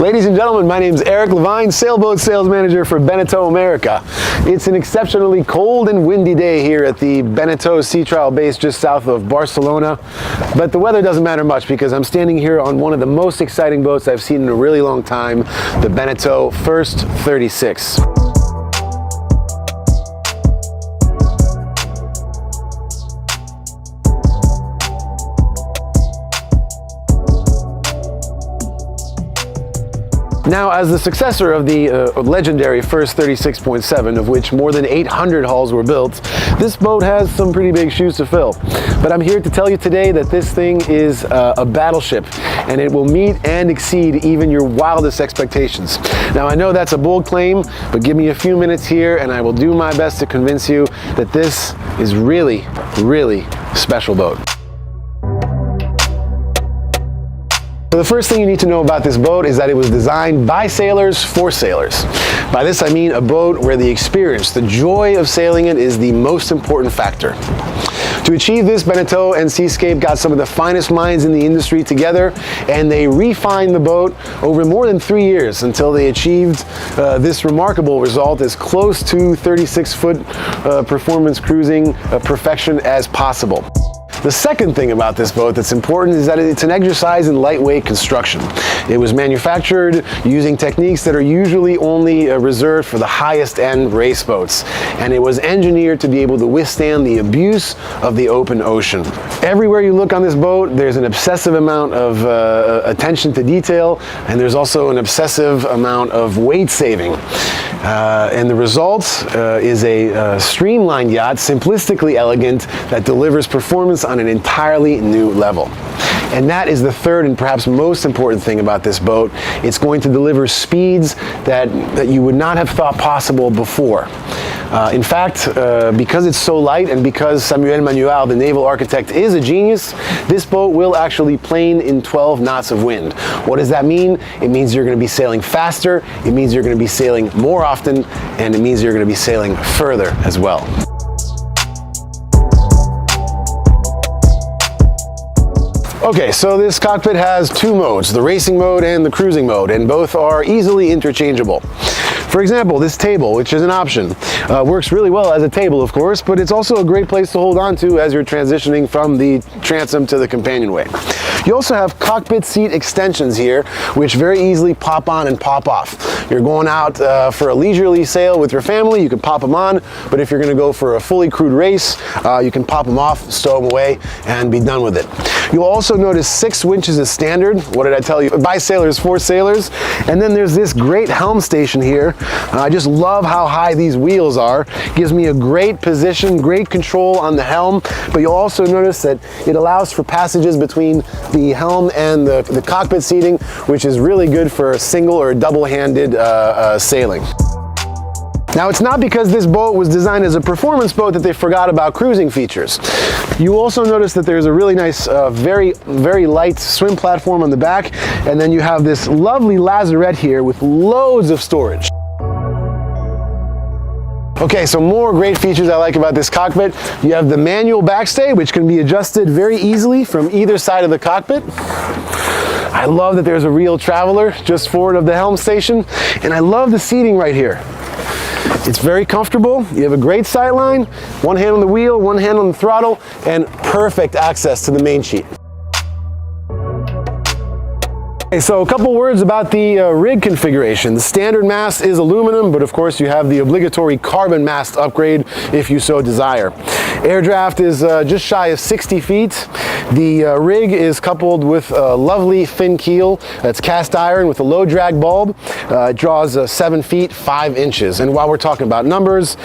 Ladies and gentlemen, my name is Eric Levine, sailboat sales manager for BENETEAU America. It's an exceptionally cold and windy day here at the BENETEAU Sea Trial base just south of Barcelona, but the weather doesn't matter much because I'm standing here on one of the most exciting boats I've seen in a really long time, the BENETEAU First 36. Now, as the successor of the legendary First 36.7, of which more than 800 hulls were built, this boat has some pretty big shoes to fill. But I'm here to tell you today that this thing is a battleship, and it will meet and exceed even your wildest expectations. Now, I know that's a bold claim, but give me a few minutes here and I will do my best to convince you that this is really, really a special boat. So the first thing you need to know about this boat is that it was designed by sailors for sailors. By this I mean a boat where the experience, the joy of sailing it is the most important factor. To achieve this, BENETEAU and Seascape got some of the finest minds in the industry together, and they refined the boat over more than 3 years until they achieved this remarkable result, as close to 36-foot performance cruising perfection as possible. The second thing about this boat that's important is that it's an exercise in lightweight construction. It was manufactured using techniques that are usually only reserved for the highest end race boats, and it was engineered to be able to withstand the abuse of the open ocean. Everywhere you look on this boat, there's an obsessive amount of attention to detail, and there's also an obsessive amount of weight saving. And the result is a streamlined yacht, simplistically elegant, that delivers performance on an entirely new level. And that is the third and perhaps most important thing about this boat. It's going to deliver speeds that you would not have thought possible before. In fact, because it's so light and because Samuel Manuel, the naval architect, is a genius, this boat will actually plane in 12 knots of wind. What does that mean? It means you're going to be sailing faster, it means you're going to be sailing more often, and it means you're going to be sailing further as well. Okay, so this cockpit has two modes, the racing mode and the cruising mode, and both are easily interchangeable. For example, this table, which is an option, works really well as a table, of course, but it's also a great place to hold on to as you're transitioning from the transom to the companionway. You also have cockpit seat extensions here, which very easily pop on and pop off. You're going out for a leisurely sail with your family, you can pop them on, but if you're going to go for a fully crewed race, you can pop them off, stow them away, and be done with it. You'll also notice 6 winches is standard. What did I tell you? By sailors, for sailors. And then there's this great helm station here. I just love how high these wheels are. Gives me a great position, great control on the helm, but you'll also notice that it allows for passages between the helm and the cockpit seating, which is really good for single or double-handed sailing. Now, it's not because this boat was designed as a performance boat that they forgot about cruising features. You also notice that there's a really nice, very light swim platform on the back, and then you have this lovely lazarette here with loads of storage. Okay, so more great features I like about this cockpit. You have the manual backstay, which can be adjusted very easily from either side of the cockpit. I love that there's a real traveler just forward of the helm station, and I love the seating right here. It's very comfortable. You have a great sight line, one hand on the wheel, one hand on the throttle, and perfect access to the main sheet. Okay, so a couple words about the rig configuration. The standard mast is aluminum, but of course you have the obligatory carbon mast upgrade if you so desire. Air draft is just shy of 60 feet. The rig is coupled with a lovely fin keel that's cast iron with a low drag bulb. It draws 7 feet 5 inches. And while we're talking about numbers,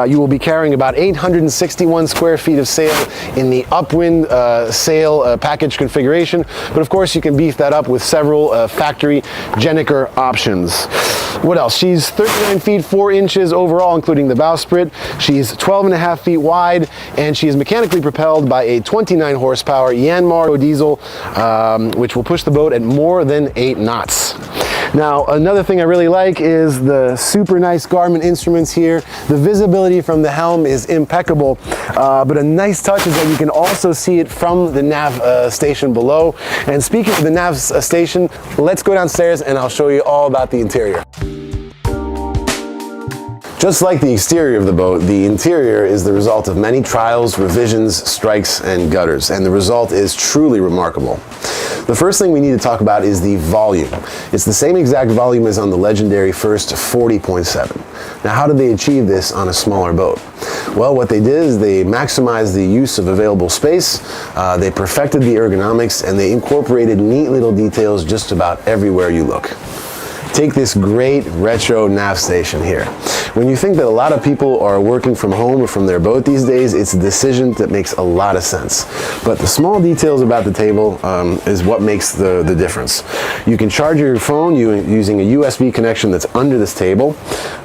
you will be carrying about 861 square feet of sail in the upwind sail package configuration. But of course you can beef that up with several factory Gennaker options. What else? She's 39 feet 4 inches overall, including the bowsprit. She's 12.5 feet wide, and she is mechanically propelled by a 29 horsepower Yanmar diesel, which will push the boat at more than 8 knots. Now, another thing I really like is the super nice Garmin instruments here. The visibility from the helm is impeccable, but a nice touch is that you can also see it from the nav station below. And speaking of the nav station, let's go downstairs and I'll show you all about the interior. Just like the exterior of the boat, the interior is the result of many trials, revisions, strikes, and gutters, and the result is truly remarkable. The first thing we need to talk about is the volume. It's the same exact volume as on the legendary first 40.7. Now, how did they achieve this on a smaller boat? Well, what they did is they maximized the use of available space, they perfected the ergonomics, and they incorporated neat little details just about everywhere you look. Take this great retro nav station here. When you think that a lot of people are working from home or from their boat these days, it's a decision that makes a lot of sense. But the small details about the table is what makes the difference. You can charge your phone using a USB connection that's under this table.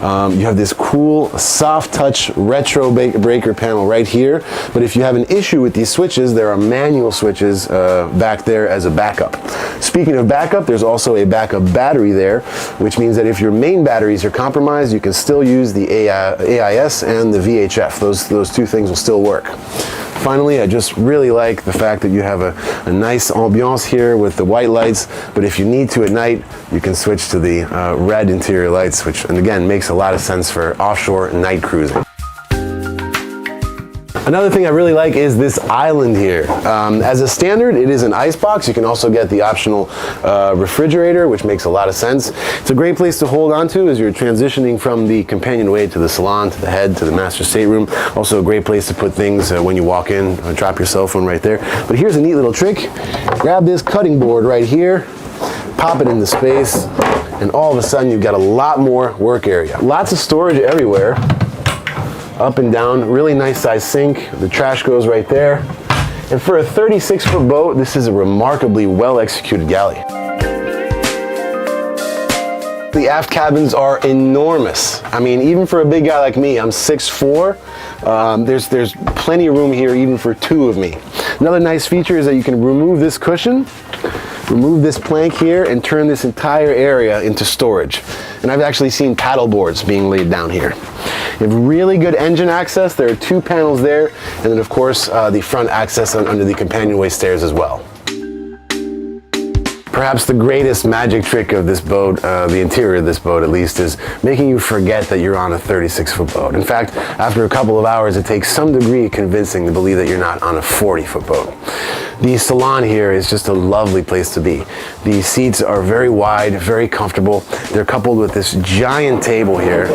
You have this cool soft touch retro breaker panel right here. But if you have an issue with these switches, there are manual switches back there as a backup. Speaking of backup, there's also a backup battery there, which means that if your main batteries are compromised, you can still use the AIS and the VHF. Those two things will still work. Finally, I just really like the fact that you have a nice ambiance here with the white lights, but if you need to at night, you can switch to the red interior lights, which, and again, makes a lot of sense for offshore night cruising. Another thing I really like is this island here. As a standard, it is an icebox. You can also get the optional refrigerator, which makes a lot of sense. It's a great place to hold on to as you're transitioning from the companionway to the salon, to the head, to the master stateroom. Also a great place to put things when you walk in, drop your cell phone right there. But here's a neat little trick. Grab this cutting board right here, pop it into space, and all of a sudden you've got a lot more work area. Lots of storage everywhere. Up and down, really nice size sink. The trash goes right there. And for a 36-foot boat, this is a remarkably well executed galley. The aft cabins are enormous. I mean, even for a big guy like me, I'm 6'4", there's plenty of room here even for two of me. Another nice feature is that you can remove this cushion, remove this plank here, and turn this entire area into storage. And I've actually seen paddle boards being laid down here. You have really good engine access. There are two panels there, and then of course the front access under the companionway stairs as well. Perhaps the greatest magic trick of this boat, the interior of this boat at least, is making you forget that you're on a 36-foot boat. In fact, after a couple of hours, it takes some degree of convincing to believe that you're not on a 40-foot boat. The salon here is just a lovely place to be. The seats are very wide, very comfortable. They're coupled with this giant table here,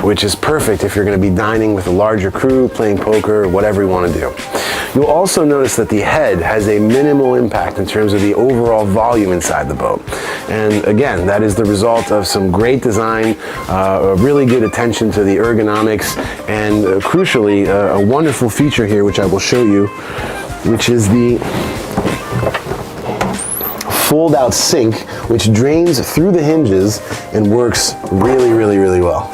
which is perfect if you're going to be dining with a larger crew, playing poker, or whatever you want to do. You'll also notice that the head has a minimal impact in terms of the overall volume inside the boat. And again, that is the result of some great design, a really good attention to the ergonomics, and crucially, a wonderful feature here, which I will show you, which is the fold-out sink, which drains through the hinges and works really, really, really well.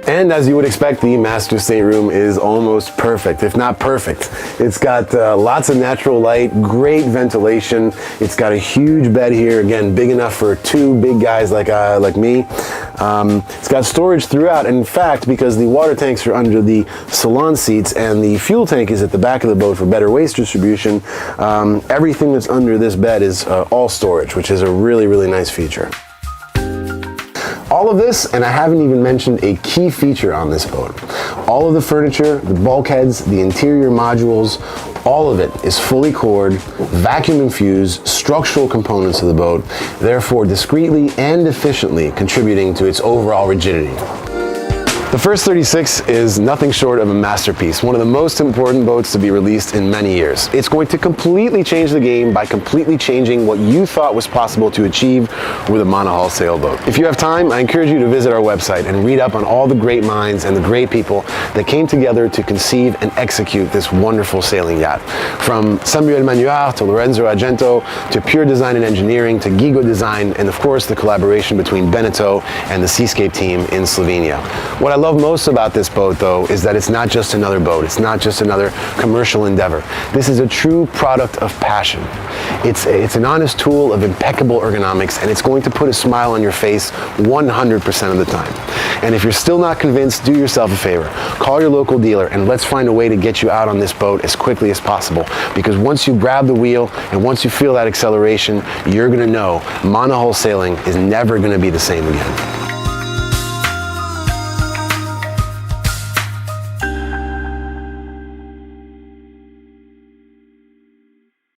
And as you would expect, the master stateroom is almost perfect, if not perfect. It's got lots of natural light, great ventilation. It's got a huge bed here, again, big enough for two big guys like me. It's got storage throughout, and in fact, because the water tanks are under the salon seats and the fuel tank is at the back of the boat for better waste distribution, everything that's under this bed is all storage, which is a really, really nice feature. All of this, and I haven't even mentioned a key feature on this boat. All of the furniture, the bulkheads, the interior modules, all of it is fully cored, vacuum infused, structural components of the boat, therefore discreetly and efficiently contributing to its overall rigidity. The first 36 is nothing short of a masterpiece, one of the most important boats to be released in many years. It's going to completely change the game by completely changing what you thought was possible to achieve with a monohull sailboat. If you have time, I encourage you to visit our website and read up on all the great minds and the great people that came together to conceive and execute this wonderful sailing yacht. From Samuel Manuart to Lorenzo Argento, to Pure Design and Engineering, to Gigo Design, and of course the collaboration between BENETEAU and the Seascape team in Slovenia. What I love most about this boat, though, is that it's not just another boat. It's not just another commercial endeavor. This is a true product of passion. It's an honest tool of impeccable ergonomics, and it's going to put a smile on your face 100% of the time. And if you're still not convinced, do yourself a favor. Call your local dealer and let's find a way to get you out on this boat as quickly as possible. Because once you grab the wheel and once you feel that acceleration, you're going to know monohull sailing is never going to be the same again.